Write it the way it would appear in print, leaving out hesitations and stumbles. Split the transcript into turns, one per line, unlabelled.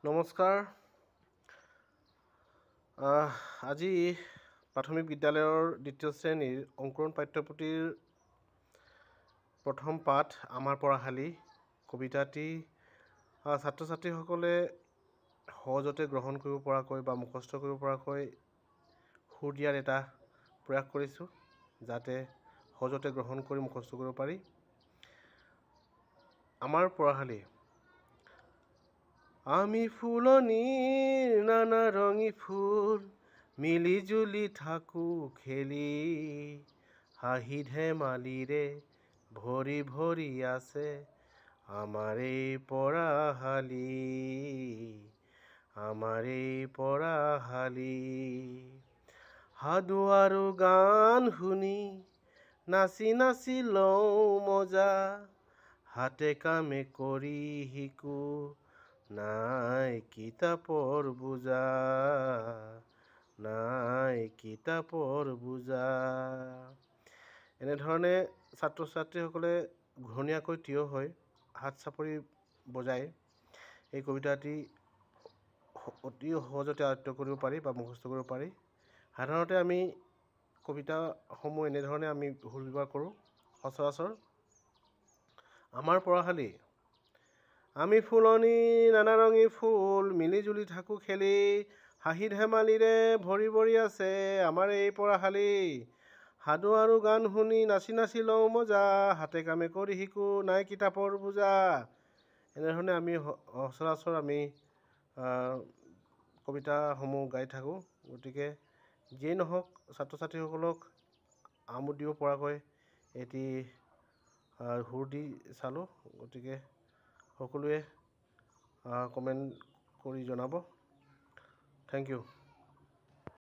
নমস্কাৰ। আজি প্ৰাথমিক বিদ্যালয়ৰ দ্বিতীয় শ্ৰেণীৰ অংকুৰণ পাঠ্যপুথিৰ প্ৰথম পাঠ আমাৰ পঢ়াশালী কবিতাটি ছাত্ৰ ছাত্ৰীসকলে সহজতে গ্ৰহণ কৰিব পৰাকৈ বা মুখস্থ কৰিব পৰাকৈ সুৰ দিয়াৰ এটা প্ৰয়াস কৰিছোঁ, যাতে সহজতে গ্ৰহণ কৰি মুখস্থ কৰিব পাৰি। আমাৰ পঢ়াশালী। আমি ফুলনিৰ নানা ৰঙী ফুল মিলি জুলি থাকো খেলি, হাঁহি ধেমালিৰে ভৰি ভৰি আছে আমাৰ এই পঢ়াশালী, আমাৰ এই পঢ়াশালী। সাধু আৰু গান শুনি নাচি নাচি লওঁ মজা, হাতে কামে কৰি শিকো নাই কিতাপৰ বোজা, নাই কিতাপৰ বোজা। এনেধৰণে ছাত্ৰ ছাত্ৰীসকলে ঘূৰণীয়াকৈ থিয় হৈ হাত চাপৰি বজাই এই কবিতাটি অতি সহজতে আয়ত্ত কৰিব পাৰি বা মুখস্থ কৰিব পাৰি। সাধাৰণতে আমি কবিতাসমূহ এনেধৰণে আমি সুৰ ব্যৱহাৰ কৰোঁ। সচৰাচৰ আমাৰ পঢ়াশালী। আমি ফুলনি নানা ৰঙী ফুল মিলি জুলি থাকো খেলি, হাঁহি ধেমালিৰে ভৰি ভৰি আছে আমাৰ এই পঢ়াশালী। সাধু আৰু গান শুনি নাচি নাচি লওঁ মজা, হাতে কামে কৰি শিকো নাই কিতাপৰ বোজা। এনেধৰণে আমি সচৰাচৰ আমি কবিতাসমূহ গাই থাকোঁ। গতিকে যিয়েই নহওক ছাত্ৰ ছাত্ৰীসকলক আমোদ দিব পৰাকৈ এটি সুৰ দি চালোঁ। গতিকে সকলোৱে কমেণ্ট কৰি জনাব। Thank U.